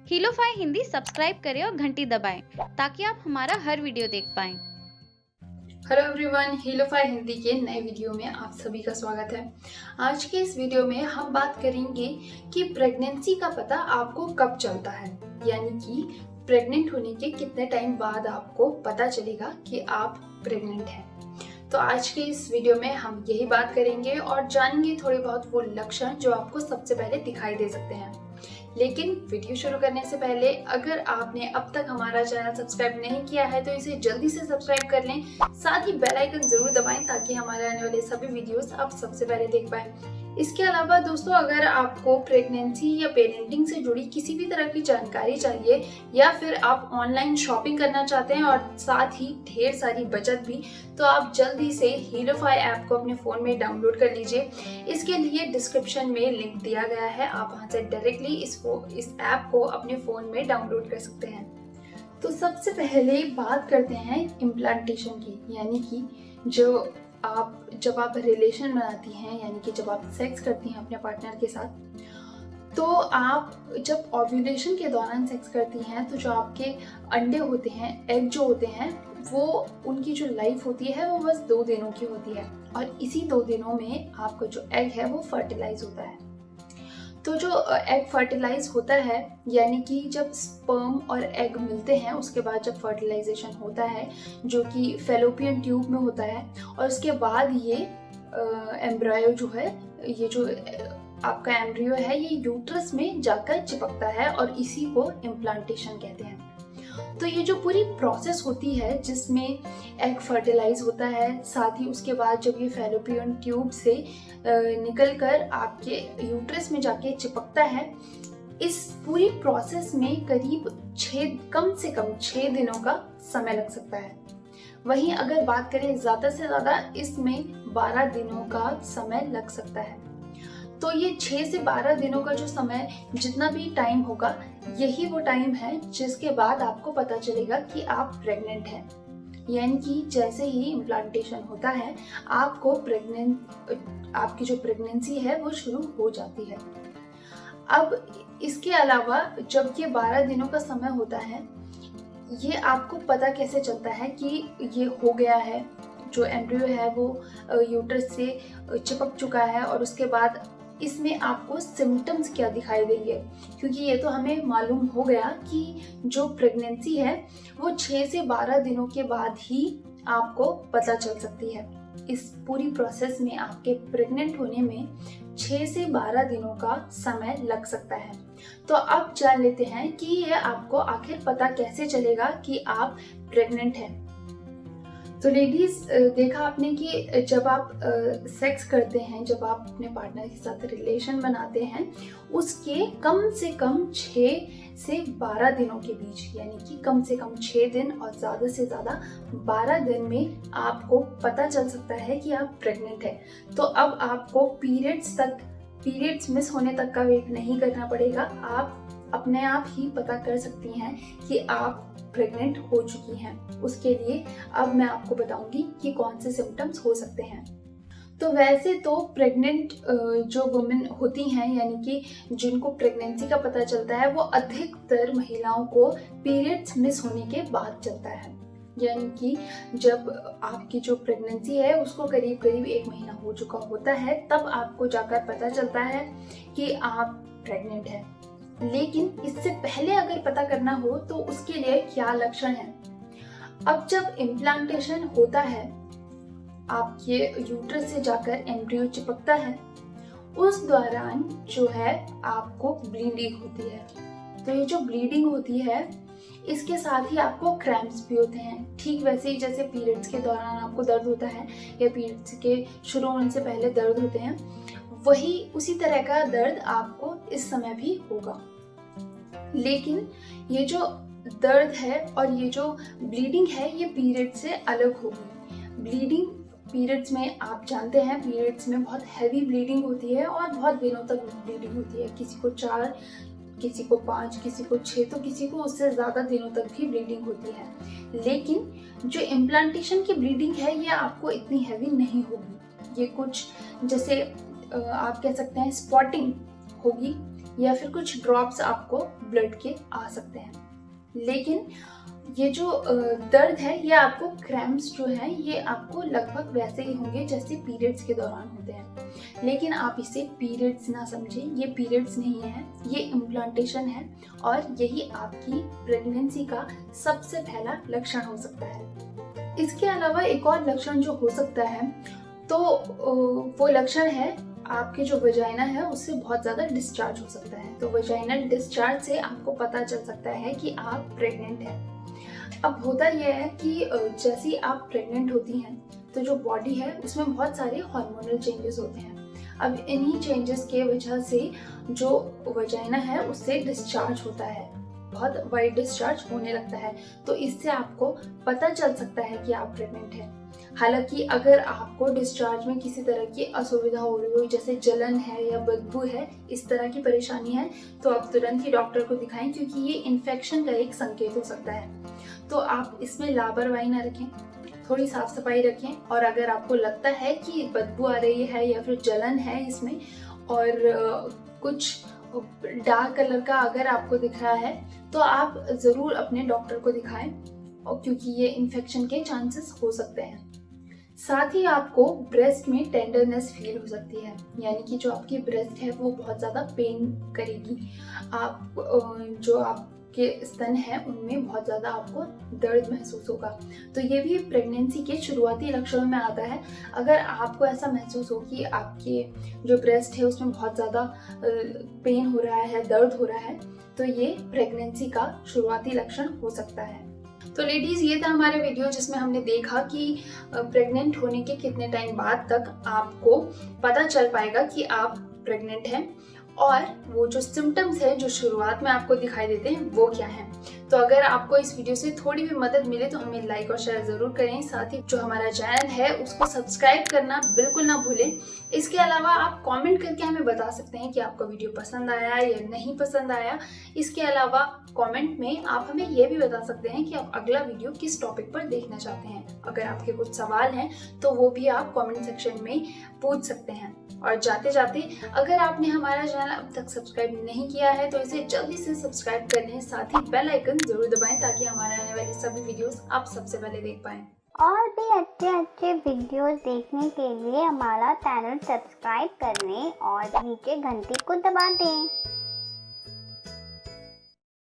हीलोफाई Hindi subscribe करें और घंटी दबाएं ताकि आप हमारा हर वीडियो देख पाएं। हेलो एवरीवन, हीलोफाई हिंदी के नए वीडियो में आप सभी का स्वागत है। आज के इस वीडियो में हम बात करेंगे कि प्रेगनेंसी का पता आपको कब चलता है, यानी कि प्रेग्नेंट होने के कितने टाइम बाद आपको पता चलेगा कि आप प्रेग्नेंट हैं। तो आज के इस वीडियो में हम यही बात करेंगे और जानेंगे थोड़े बहुत वो लक्षण जो आपको सबसे पहले दिखाई दे सकते हैं। लेकिन वीडियो शुरू करने से पहले अगर आपने अब तक हमारा चैनल सब्सक्राइब नहीं किया है तो इसे जल्दी से सब्सक्राइब कर लें, साथ ही बेल आइकन जरूर दबाएं ताकि हमारे आने वाले सभी वीडियोस आप सबसे पहले देख पाएं। इसके अलावा दोस्तों, अगर आपको प्रेगनेंसी या पेरेंटिंग से जुड़ी किसी भी तरह की जानकारी चाहिए या फिर आप ऑनलाइन शॉपिंग करना चाहते हैं और साथ ही ढेर सारी बचत भी, तो आप जल्दी से हीलोफाई ऐप को अपने फ़ोन में डाउनलोड कर लीजिए। इसके लिए डिस्क्रिप्शन में लिंक दिया गया है, आप वहाँ से डायरेक्टली इस ऐप को अपने फ़ोन में डाउनलोड कर सकते हैं। तो सबसे पहले बात करते हैं इम्प्लांटेशन की, यानी कि जब आप रिलेशन बनाती हैं, यानी कि जब आप सेक्स करती हैं अपने पार्टनर के साथ, तो आप जब ओव्यूलेशन के दौरान सेक्स करती हैं तो जो आपके अंडे होते हैं, एग जो होते हैं, वो उनकी जो लाइफ होती है वो बस 2 दिनों की होती है और इसी 2 दिनों में आपका जो एग है वो फर्टिलाइज होता है। तो जो एग फर्टिलाइज होता है, यानी कि जब स्पर्म और एग मिलते हैं उसके बाद जब फर्टिलाइजेशन होता है जो कि फैलोपियन ट्यूब में होता है, और उसके बाद ये एम्ब्रायो जो है, ये जो आपका एम्ब्रियो है, ये यूट्रस में जाकर चिपकता है और इसी को इम्प्लांटेशन कहते हैं। तो ये जो पूरी प्रोसेस होती है जिसमें एग फर्टिलाइज होता है, साथ ही उसके बाद जब ये फैलोपियन ट्यूब से निकलकर आपके यूट्रस में जाके चिपकता है, इस पूरी प्रोसेस में कम से कम 6 दिनों का समय लग सकता है। वहीं अगर बात करें ज़्यादा से ज़्यादा, इसमें 12 दिनों का समय लग सकता है। तो ये 6 से 12 दिनों का जो समय, जितना भी टाइम होगा, यही वो टाइम है जिसके बाद आपको पता चलेगा कि आप प्रेग्नेंट हैं। यानी कि जैसे ही इम्प्लांटेशन होता है आपकी जो प्रेगनेंसी है वो शुरू हो जाती है। अब इसके अलावा जब ये 12 दिनों का समय होता है, ये आपको पता कैसे चलता है कि ये हो गया है, जो एम्ब्रियो है वो यूट्रस से चिपक चुका है, और उसके बाद इसमें आपको सिम्टम्स क्या दिखाई देंगे, क्योंकि ये तो हमें मालूम हो गया कि जो प्रेगनेंसी है वो 6 से 12 दिनों के बाद ही आपको पता चल सकती है। इस पूरी प्रोसेस में आपके प्रेग्नेंट होने में 6 से 12 दिनों का समय लग सकता है। तो अब जान लेते हैं कि ये आपको आखिर पता कैसे चलेगा कि आप प्रेग्नेंट हैं। तो लेडीज, देखा आपने कि जब आप सेक्स करते हैं, जब आप अपने पार्टनर के साथ रिलेशन बनाते हैं, उसके कम से कम 6 से 12 दिनों के बीच, यानी कि कम से कम 6 दिन और ज़्यादा से ज़्यादा 12 दिन में आपको पता चल सकता है कि आप प्रेग्नेंट हैं। तो अब आपको पीरियड्स मिस होने तक का वेट नहीं करना पड़ेगा, आप अपने आप ही पता कर सकती हैं कि आप प्रेग्नेंट हो चुकी हैं। उसके लिए अब मैं आपको बताऊंगी कि कौन से सिम्टम्स हो सकते हैं। तो वैसे तो प्रेग्नेंट जो वुमेन होती हैं, यानी कि जिनको प्रेगनेंसी का पता चलता है, वो अधिकतर महिलाओं को पीरियड्स मिस होने के बाद चलता है। यानी कि जब आपकी जो प्रेगनेंसी है उसको करीब 1 महीना हो चुका होता है, तब आपको जाकर पता चलता है कि आप प्रेग्नेंट हैं। लेकिन इससे पहले अगर पता करना हो तो उसके लिए क्या लक्षण है। अब जब इम्प्लांटेशन होता है, आपके यूट्रस से जाकर एम्ब्रियो चिपकता है, उस दौरान जो है आपको ब्लीडिंग होती है। तो ये जो ब्लीडिंग होती है, इसके साथ ही आपको क्रैम्प्स भी होते हैं, ठीक वैसे ही जैसे पीरियड्स के दौरान आपको दर्द होता है या पीरियड्स के शुरू होने से पहले दर्द होते हैं, वही उसी तरह का दर्द आपको इस समय भी होगा। लेकिन ये जो दर्द है और ये जो ब्लीडिंग है, ये पीरियड से अलग होगी। ब्लीडिंग पीरियड्स में, आप जानते हैं, पीरियड्स में बहुत हैवी ब्लीडिंग होती है और बहुत दिनों तक ब्लीडिंग होती है। किसी को 4, किसी को 5, किसी को 6, तो किसी को उससे ज़्यादा दिनों तक भी ब्लीडिंग होती है। लेकिन जो इम्प्लांटेशन की ब्लीडिंग है, ये आपको इतनी हैवी नहीं होगी। ये कुछ जैसे आप कह सकते हैं स्पॉटिंग होगी, या फिर कुछ ड्रॉप्स आपको ब्लड के आ सकते हैं। लेकिन ये जो दर्द है, ये आपको क्रैम्प्स जो है ये आपको लगभग वैसे ही होंगे जैसे पीरियड्स के दौरान होते हैं। लेकिन आप इसे पीरियड्स ना समझें, ये पीरियड्स नहीं है, ये इम्प्लांटेशन है और यही आपकी प्रेगनेंसी का सबसे पहला लक्षण हो सकता है। इसके अलावा एक और लक्षण जो हो सकता है तो वो लक्षण है आपके जो वजाइना है उससे बहुत ज़्यादा डिस्चार्ज हो सकता है। तो वजाइनल डिस्चार्ज से आपको पता चल सकता है कि आप प्रेग्नेंट हैं। अब होता यह है कि जैसे ही आप प्रेग्नेंट होती हैं तो जो बॉडी है उसमें बहुत सारे हार्मोनल चेंजेस होते हैं। अब इन्हीं चेंजेस के वजह से जो वजाइना है उससे डिस्चार्ज होता है, बहुत वाइड डिस्चार्ज होने लगता है। तो इससे आपको पता चल सकता है कि आप प्रेग्नेंट हैं। हालांकि अगर आपको डिस्चार्ज में किसी तरह की असुविधा हो रही हो, जैसे जलन है या बदबू है, इस तरह की परेशानी है, तो आप तुरंत ही डॉक्टर को दिखाएं, क्योंकि ये इन्फेक्शन का एक संकेत हो सकता है। तो आप इसमें लापरवाही ना रखें, थोड़ी साफ सफाई रखें। और अगर आपको लगता है कि बदबू आ रही है या फिर जलन है इसमें और कुछ डार्क कलर का अगर आपको दिख रहा है तो आप ज़रूर अपने डॉक्टर को दिखाएं, और क्योंकि ये इन्फेक्शन के चांसेस हो सकते हैं। साथ ही आपको ब्रेस्ट में टेंडरनेस फील हो सकती है, यानी कि जो आपकी ब्रेस्ट है वो बहुत ज़्यादा पेन करेगी। आप जो आपके स्तन हैं उनमें बहुत ज़्यादा आपको दर्द महसूस होगा। तो ये भी प्रेगनेंसी के शुरुआती लक्षणों में आता है। अगर आपको ऐसा महसूस हो कि आपके जो ब्रेस्ट है उसमें बहुत ज़्यादा पेन हो रहा है, दर्द हो रहा है, तो ये प्रेगनेंसी का शुरुआती लक्षण हो सकता है। तो लेडीज, ये था हमारे वीडियो जिसमें हमने देखा कि प्रेग्नेंट होने के कितने टाइम बाद तक आपको पता चल पाएगा कि आप प्रेग्नेंट हैं, और वो जो सिम्टम्स है जो शुरुआत में आपको दिखाई देते हैं वो क्या हैं। तो अगर आपको इस वीडियो से थोड़ी भी मदद मिले तो हमें लाइक और शेयर जरूर करें। साथ ही जो हमारा चैनल है उसको सब्सक्राइब करना बिल्कुल ना भूलें। इसके अलावा आप कमेंट करके हमें बता सकते हैं कि आपको वीडियो पसंद आया या नहीं पसंद आया। इसके अलावा कमेंट में आप हमें ये भी बता सकते हैं कि आप अगला वीडियो किस टॉपिक पर देखना चाहते हैं। अगर आपके कुछ सवाल हैं तो वो भी आप कमेंट सेक्शन में पूछ सकते हैं। और जाते जाते, अगर आपने हमारा चैनल अब तक सब्सक्राइब नहीं किया है तो इसे जल्दी से सब्सक्राइब कर लें। साथ ही बेल आइकन जरूर दबाएं ताकि हमारे आने वाली सभी वीडियोस आप सबसे पहले देख पाएं। और भी अच्छे वीडियोस देखने के लिए हमारा चैनल सब्सक्राइब कर लें और नीचे घंटी को दबा दें।